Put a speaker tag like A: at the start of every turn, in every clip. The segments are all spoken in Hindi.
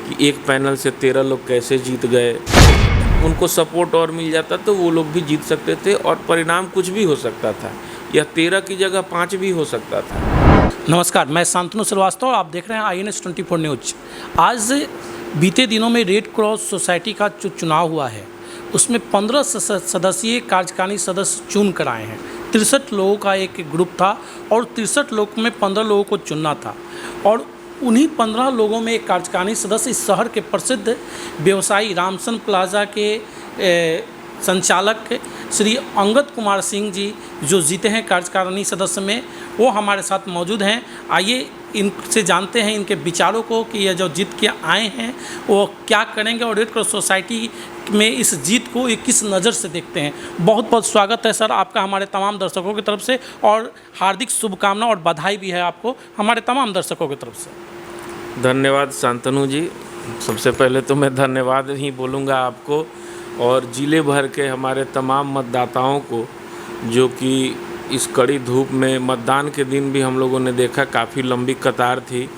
A: कि एक पैनल से 13 लोग कैसे जीत गए। उनको सपोर्ट और मिल जाता तो वो लोग भी जीत सकते थे और परिणाम कुछ भी हो सकता था, या 13 की जगह 5 भी हो सकता था।
B: नमस्कार, मैं शांतनु श्रीवास्तव, आप देख रहे हैं INS 24 न्यूज। आज बीते दिनों में रेड क्रॉस सोसाइटी का जो चुनाव हुआ है उसमें 15 सदस्यीय कार्यकारिणी सदस्य चुन कर आए हैं। 63 लोगों का एक ग्रुप था और 63 लोगों में 15 लोगों को चुनना था और उन्हीं 15 लोगों में एक कार्यकारिणी सदस्य इस शहर के प्रसिद्ध व्यवसायी रामसन प्लाजा के संचालक श्री अंगद कुमार सिंह जी जो जीते हैं कार्यकारिणी सदस्य में, वो हमारे साथ मौजूद हैं। आइए इनसे जानते हैं इनके विचारों को कि ये जो जीत के आए हैं वो क्या करेंगे और रेड क्रॉस सोसाइटी में इस जीत को ये किस नज़र से देखते हैं। बहुत बहुत स्वागत है सर आपका हमारे तमाम दर्शकों की तरफ से, और हार्दिक शुभकामना और बधाई भी है आपको हमारे तमाम दर्शकों की तरफ से।
A: धन्यवाद शांतनु जी। सबसे पहले तो मैं धन्यवाद ही बोलूँगा आपको और ज़िले भर के हमारे तमाम मतदाताओं को, जो कि इस कड़ी धूप में मतदान के दिन भी हम लोगों ने देखा काफ़ी लंबी कतार थी,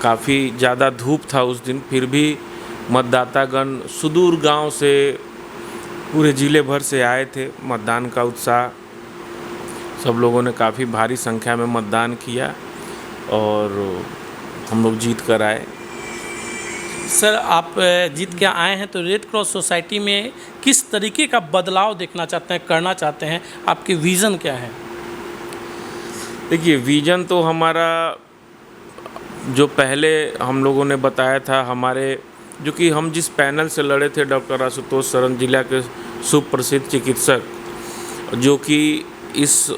A: काफ़ी ज़्यादा धूप था उस दिन, फिर भी मतदातागण सुदूर गांव से पूरे ज़िले भर से आए थे। मतदान का उत्साह, सब लोगों ने काफ़ी भारी संख्या में मतदान किया और हम लोग जीत कर आए।
B: सर आप जीत के आए हैं तो रेड क्रॉस सोसाइटी में किस तरीके का बदलाव देखना चाहते हैं, करना चाहते हैं, आपकी विज़न क्या है?
A: देखिए, विज़न तो हमारा जो पहले हम लोगों ने बताया था, हमारे जो कि हम जिस पैनल से लड़े थे, डॉक्टर आशुतोष सरन, जिला के सुप्रसिद्ध चिकित्सक, जो कि इस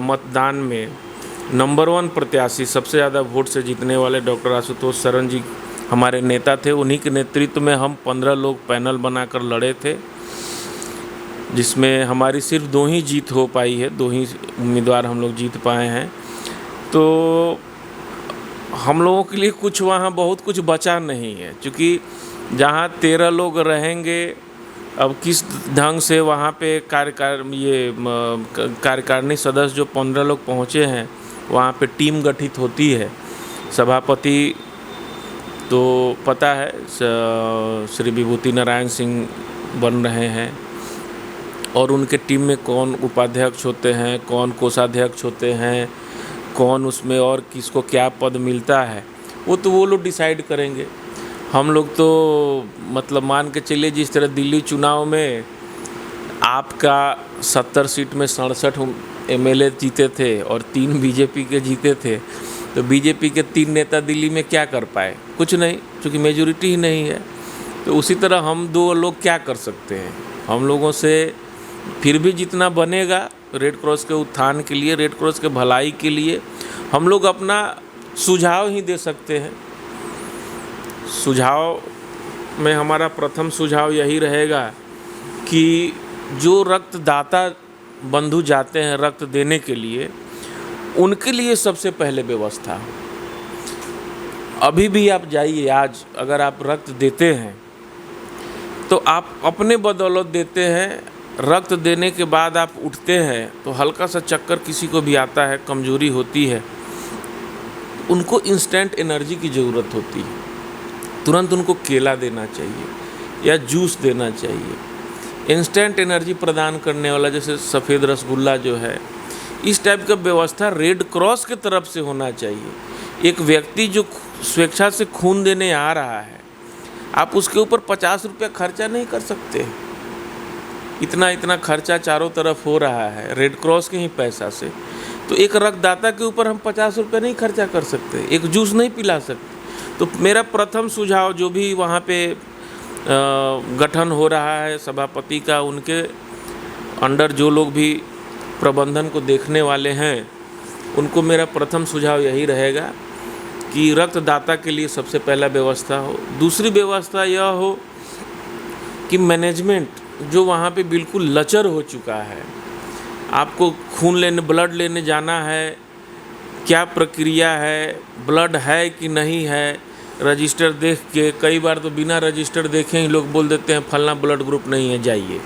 A: मतदान में नंबर 1 प्रत्याशी, सबसे ज़्यादा वोट से जीतने वाले डॉक्टर आशुतोष सरन जी हमारे नेता थे। उन्हीं के नेतृत्व में हम 15 लोग पैनल बनाकर लड़े थे, जिसमें हमारी सिर्फ 2 ही जीत हो पाई है, 2 ही उम्मीदवार हम लोग जीत पाए हैं। तो हम लोगों के लिए कुछ वहाँ बहुत कुछ बचा नहीं है, क्योंकि जहाँ 13 लोग रहेंगे, अब किस ढंग से वहाँ पे कार्यकारिणी सदस्य जो 15 लोग पहुँचे हैं, वहाँ पे टीम गठित होती है। सभापति तो पता है श्री विभूति नारायण सिंह बन रहे हैं, और उनके टीम में कौन उपाध्यक्ष होते हैं, कौन कोषाध्यक्ष होते हैं, कौन उसमें और किसको क्या पद मिलता है, वो लोग डिसाइड करेंगे। हम लोग तो मतलब मान के चलिए, जिस तरह दिल्ली चुनाव में आपका 70 सीट में 67 MLA जीते थे और 3 बीजेपी के जीते थे, तो बीजेपी के 3 नेता दिल्ली में क्या कर पाए? कुछ नहीं, क्योंकि मेजॉरिटी ही नहीं है। तो उसी तरह हम 2 लोग क्या कर सकते हैं? हम लोगों से फिर भी जितना बनेगा रेड क्रॉस के उत्थान के लिए, रेड क्रॉस के भलाई के लिए, हम लोग अपना सुझाव ही दे सकते हैं। सुझाव में हमारा प्रथम सुझाव यही रहेगा कि जो रक्तदाता बंधु जाते हैं रक्त देने के लिए, उनके लिए सबसे पहले व्यवस्था हो। अभी भी आप जाइए, आज अगर आप रक्त देते हैं तो आप अपने बदौलत देते हैं। रक्त देने के बाद आप उठते हैं तो हल्का सा चक्कर किसी को भी आता है, कमजोरी होती है, उनको इंस्टेंट एनर्जी की ज़रूरत होती है। तुरंत उनको केला देना चाहिए या जूस देना चाहिए, इंस्टेंट एनर्जी प्रदान करने वाला, जैसे सफ़ेद रसगुल्ला जो है, इस टाइप का व्यवस्था रेड क्रॉस की तरफ से होना चाहिए। एक व्यक्ति जो स्वेच्छा से खून देने आ रहा है, आप उसके ऊपर 50 रुपया खर्चा नहीं कर सकते। इतना खर्चा चारों तरफ हो रहा है रेड क्रॉस के ही पैसा से, तो एक रक्तदाता के ऊपर हम 50 रुपये नहीं खर्चा कर सकते, एक जूस नहीं पिला सकते। तो मेरा प्रथम सुझाव, जो भी वहाँ पे गठन हो रहा है सभापति का, उनके अंडर जो लोग भी प्रबंधन को देखने वाले हैं, उनको मेरा प्रथम सुझाव यही रहेगा कि रक्तदाता के लिए सबसे पहला व्यवस्था हो। दूसरी व्यवस्था यह हो कि मैनेजमेंट जो वहाँ पे बिल्कुल लचर हो चुका है, आपको खून लेने, ब्लड लेने जाना है, क्या प्रक्रिया है, ब्लड है कि नहीं है, रजिस्टर देख के, कई बार तो बिना रजिस्टर देखे ही लोग बोल देते हैं फलना ब्लड ग्रुप नहीं है, जाइए।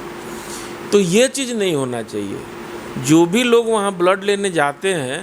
A: तो ये चीज़ नहीं होना चाहिए। जो भी लोग वहाँ ब्लड लेने जाते हैं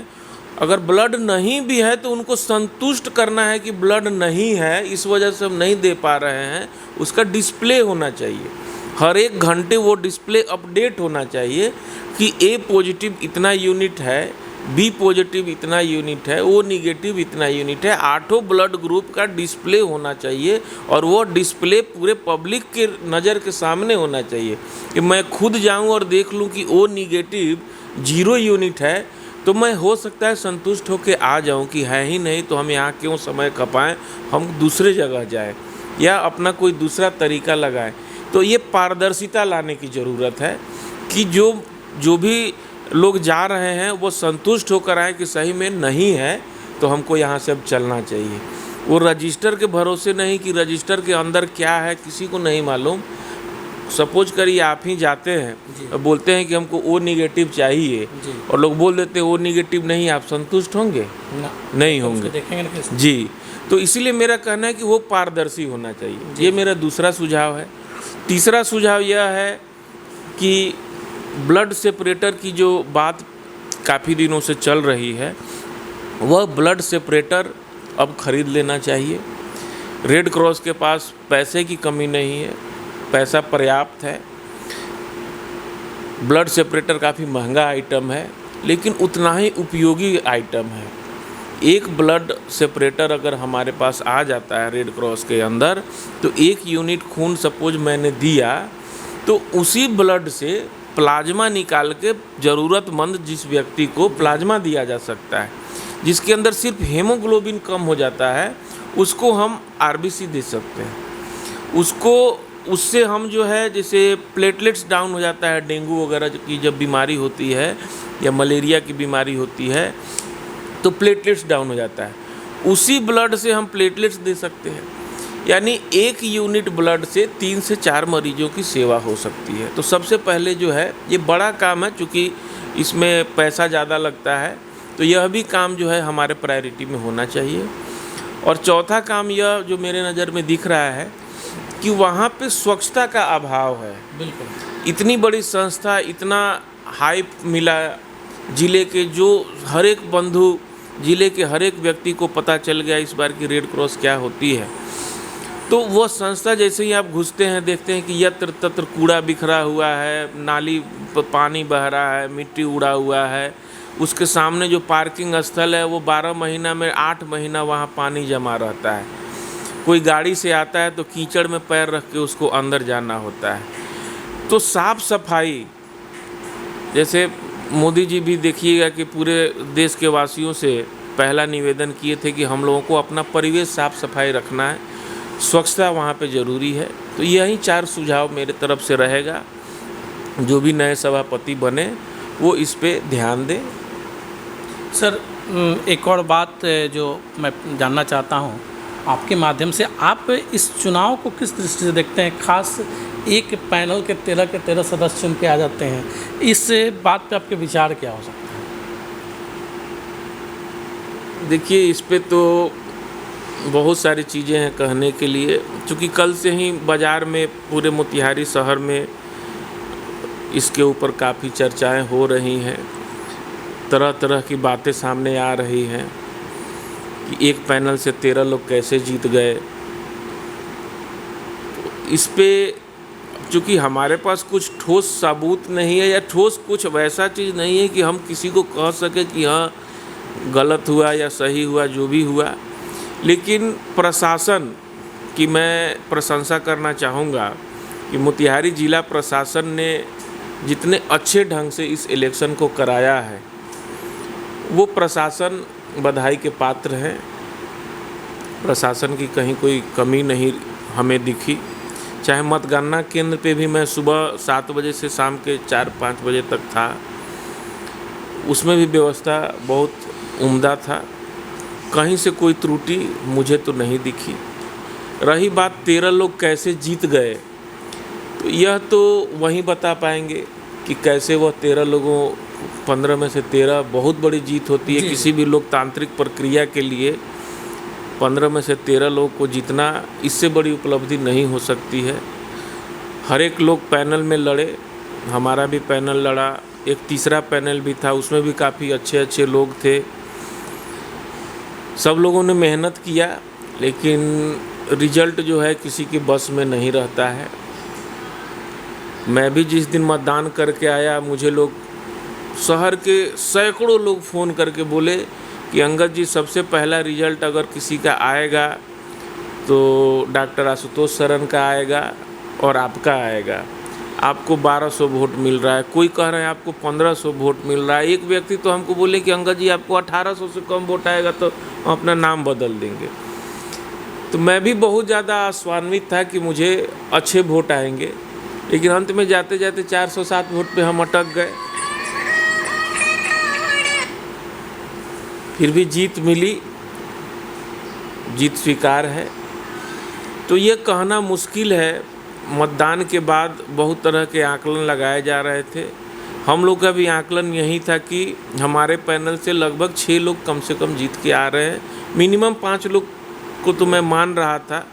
A: अगर ब्लड नहीं भी है तो उनको संतुष्ट करना है कि ब्लड नहीं है, इस वजह से हम नहीं दे पा रहे हैं, उसका डिस्प्ले होना चाहिए। हर एक घंटे वो डिस्प्ले अपडेट होना चाहिए कि ए पॉजिटिव इतना यूनिट है, बी पॉजिटिव इतना यूनिट है, ओ निगेटिव इतना यूनिट है। 8 ब्लड ग्रुप का डिस्प्ले होना चाहिए और वो डिस्प्ले पूरे पब्लिक के नज़र के सामने होना चाहिए कि मैं खुद जाऊं और देख लूं कि ओ निगेटिव 0 यूनिट है, तो मैं हो सकता है संतुष्ट होकर आ जाऊं कि है ही नहीं तो हम यहाँ क्यों समय खपाएं, हम दूसरे जगह जाएं या अपना कोई दूसरा तरीका लगाएं। तो ये पारदर्शिता लाने की ज़रूरत है कि जो भी लोग जा रहे हैं वो संतुष्ट होकर आए कि सही में नहीं है तो हमको यहाँ से अब चलना चाहिए। वो रजिस्टर के भरोसे नहीं कि रजिस्टर के अंदर क्या है किसी को नहीं मालूम। सपोज करिए आप ही जाते हैं और बोलते हैं कि हमको ओ निगेटिव चाहिए और लोग बोल देते हैं ओ निगेटिव नहीं, आप संतुष्ट होंगे? नहीं होंगे।
B: देखेंगे
A: जी, तो इसीलिए मेरा कहना है कि वो पारदर्शी होना चाहिए। ये मेरा दूसरा सुझाव है। तीसरा सुझाव यह है कि ब्लड सेपरेटर की जो बात काफ़ी दिनों से चल रही है, वह ब्लड सेपरेटर अब खरीद लेना चाहिए। रेड क्रॉस के पास पैसे की कमी नहीं है, पैसा पर्याप्त है। ब्लड सेपरेटर काफ़ी महंगा आइटम है लेकिन उतना ही उपयोगी आइटम है। एक ब्लड सेपरेटर अगर हमारे पास आ जाता है रेड क्रॉस के अंदर, तो 1 यूनिट खून सपोज मैंने दिया तो उसी ब्लड से प्लाज्मा निकाल के ज़रूरतमंद जिस व्यक्ति को प्लाज्मा दिया जा सकता है, जिसके अंदर सिर्फ हेमोग्लोबिन कम हो जाता है, उसको हम आरबीसी दे सकते हैं। उससे हम जो है जैसे प्लेटलेट्स डाउन हो जाता है, डेंगू वगैरह की जब बीमारी होती है या मलेरिया की बीमारी होती है तो प्लेटलेट्स डाउन हो जाता है, उसी ब्लड से हम प्लेटलेट्स दे सकते हैं। यानी 1 यूनिट ब्लड से 3 से 4 मरीजों की सेवा हो सकती है। तो सबसे पहले जो है ये बड़ा काम है, चूँकि इसमें पैसा ज़्यादा लगता है, तो यह भी काम जो है हमारे प्रायोरिटी में होना चाहिए। और चौथा काम यह जो मेरे नज़र में दिख रहा है कि वहाँ पे स्वच्छता का अभाव है।
B: बिल्कुल।
A: इतनी बड़ी संस्था, इतना हाइप मिला ज़िले के, जो हर एक बंधु, ज़िले के हर एक व्यक्ति को पता चल गया इस बार की रेड क्रॉस क्या होती है। तो वो संस्था जैसे ही आप घुसते हैं देखते हैं कि यत्र तत्र कूड़ा बिखरा हुआ है, नाली पानी बह रहा है, मिट्टी उड़ा हुआ है। उसके सामने जो पार्किंग स्थल है वो 12 महीना में 8 महीना वहाँ पानी जमा रहता है। कोई गाड़ी से आता है तो कीचड़ में पैर रख के उसको अंदर जाना होता है। तो साफ सफाई, जैसे मोदी जी भी देखिएगा कि पूरे देश के वासियों से पहला निवेदन किए थे कि हम लोगों को अपना परिवेश साफ सफाई रखना है, स्वच्छता वहाँ पे ज़रूरी है। तो यही 4 सुझाव मेरे तरफ से रहेगा। जो भी नए सभापति बने वो इस पे ध्यान दें।
B: सर, एक और बात जो मैं जानना चाहता हूँ आपके माध्यम से, आप इस चुनाव को किस दृष्टि से देखते हैं? खास एक पैनल के 13 सदस्य चुन के आ जाते हैं, इस बात पे आपके विचार क्या हो सकते हैं?
A: देखिए, इस पे तो बहुत सारी चीज़ें हैं कहने के लिए, क्योंकि कल से ही बाज़ार में पूरे मोतिहारी शहर में इसके ऊपर काफ़ी चर्चाएं हो रही हैं, तरह तरह की बातें सामने आ रही हैं कि एक पैनल से 13 लोग कैसे जीत गए। इस पे चूँकि हमारे पास कुछ ठोस सबूत नहीं है या ठोस कुछ वैसा चीज़ नहीं है कि हम किसी को कह सके कि हाँ गलत हुआ या सही हुआ, जो भी हुआ। लेकिन प्रशासन की मैं प्रशंसा करना चाहूँगा कि मोतिहारी ज़िला प्रशासन ने जितने अच्छे ढंग से इस इलेक्शन को कराया है, वो प्रशासन बधाई के पात्र हैं। प्रशासन की कहीं कोई कमी नहीं हमें दिखी। चाहे मतगणना केंद्र पे भी मैं सुबह 7 बजे से शाम के 4-5 बजे तक था, उसमें भी व्यवस्था बहुत उम्दा था, कहीं से कोई त्रुटि मुझे तो नहीं दिखी। रही बात 13 लोग कैसे जीत गए, तो यह तो वही बता पाएंगे कि कैसे वह 13 लोगों 15 में से 13 बहुत बड़ी जीत होती है। किसी भी लोकतांत्रिक प्रक्रिया के लिए 15 में से 13 लोग को जीतना, इससे बड़ी उपलब्धि नहीं हो सकती है। हर एक लोग पैनल में लड़े, हमारा भी पैनल लड़ा, एक तीसरा पैनल भी था, उसमें भी काफ़ी अच्छे अच्छे लोग थे। सब लोगों ने मेहनत किया, लेकिन रिजल्ट जो है किसी के बस में नहीं रहता है। मैं भी जिस दिन मतदान करके आया, मुझे लोग, शहर के सैकड़ों लोग फ़ोन करके बोले कि अंगद जी, सबसे पहला रिजल्ट अगर किसी का आएगा तो डॉक्टर आशुतोष शरण का आएगा और आपका आएगा। आपको 1200 वोट मिल रहा है, कोई कह रहे हैं आपको 1500 वोट मिल रहा है। एक व्यक्ति तो हमको बोले कि अंगद जी, आपको 1800 से कम वोट आएगा तो हम अपना नाम बदल देंगे। तो मैं भी बहुत ज़्यादा आशान्वित था कि मुझे अच्छे वोट आएंगे, लेकिन अंत में जाते जाते 407 वोट पे हम अटक गए। फिर भी जीत मिली, जीत स्वीकार है। तो ये कहना मुश्किल है। मतदान के बाद बहुत तरह के आकलन लगाए जा रहे थे। हम लोग का भी आकलन यही था कि हमारे पैनल से लगभग 6 लोग कम से कम जीत के आ रहे हैं। मिनिमम 5 लोग को तो मैं मान रहा था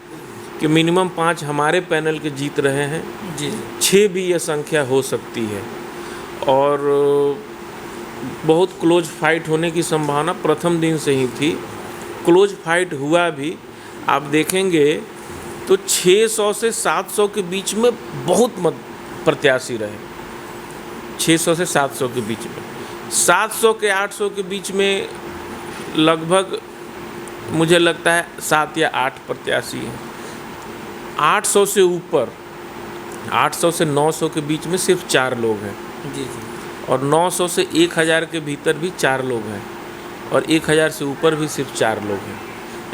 A: कि मिनिमम 5 हमारे पैनल के जीत रहे हैं
B: जी।
A: 6 भी ये संख्या हो सकती है। और बहुत क्लोज फाइट होने की संभावना प्रथम दिन से ही थी। क्लोज फाइट हुआ भी, आप देखेंगे तो 600 से 700 के बीच में बहुत मत प्रत्याशी रहे। 600 से 700 के बीच में, 700 के 800 के बीच में लगभग मुझे लगता है 7 या 8 प्रत्याशी हैं। 800 से ऊपर, 800 से 900 के बीच में सिर्फ 4 लोग हैं
B: जी।
A: और 900 से 1000 के भीतर भी 4 लोग हैं और 1000 से ऊपर भी सिर्फ 4 लोग हैं।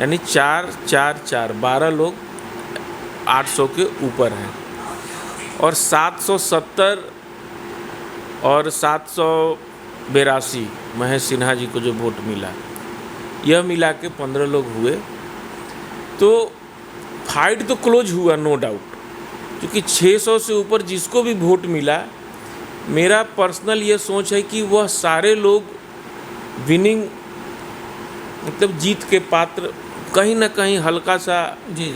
A: यानी 4 4 4 12 लोग 800 के ऊपर हैं। और 770 और 782 महेश सिन्हा जी को जो वोट मिला, यह मिला के 15 लोग हुए। तो फाइट तो क्लोज हुआ, नो डाउट, क्योंकि 600 से ऊपर जिसको भी वोट मिला, मेरा पर्सनल ये सोच है कि वह सारे लोग विनिंग, मतलब जीत के पात्र, कहीं ना कहीं हल्का सा
B: जी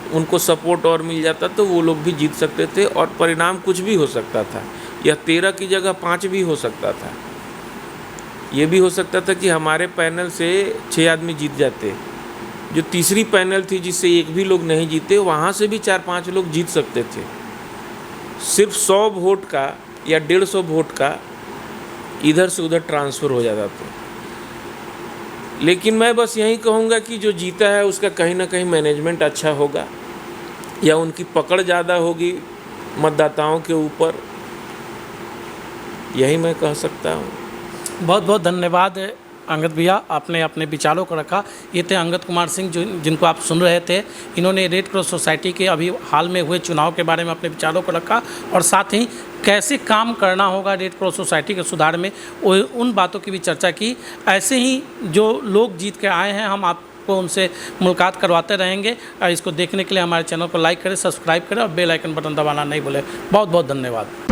A: उनको सपोर्ट और मिल जाता तो वो लोग भी जीत सकते थे और परिणाम कुछ भी हो सकता था। यह 13 की जगह 5 भी हो सकता था। ये भी हो सकता था कि हमारे पैनल से 6 आदमी जीत जाते। जो तीसरी पैनल थी जिससे एक भी लोग नहीं जीते, वहाँ से भी 4-5 लोग जीत सकते थे। सिर्फ 100 वोट का या 150 वोट का इधर से उधर ट्रांसफ़र हो जाता था। लेकिन मैं बस यही कहूँगा कि जो जीता है उसका कहीं ना कहीं मैनेजमेंट अच्छा होगा या उनकी पकड़ ज़्यादा होगी मतदाताओं के ऊपर, यही मैं कह सकता हूँ।
B: बहुत बहुत धन्यवाद अंगद भैया, आपने अपने विचारों को रखा। ये थे अंगद कुमार सिंह, जो जिनको आप सुन रहे थे। इन्होंने रेड क्रॉस सोसाइटी के अभी हाल में हुए चुनाव के बारे में अपने विचारों को रखा और साथ ही कैसे काम करना होगा रेड क्रॉस सोसाइटी के सुधार में, उन बातों की भी चर्चा की। ऐसे ही जो लोग जीत के आए हैं, हम आपको उनसे मुलाकात करवाते रहेंगे। इसको देखने के लिए हमारे चैनल को लाइक करें, सब्सक्राइब करें और बेल आइकन बटन दबाना नहीं भूलें। बहुत बहुत धन्यवाद।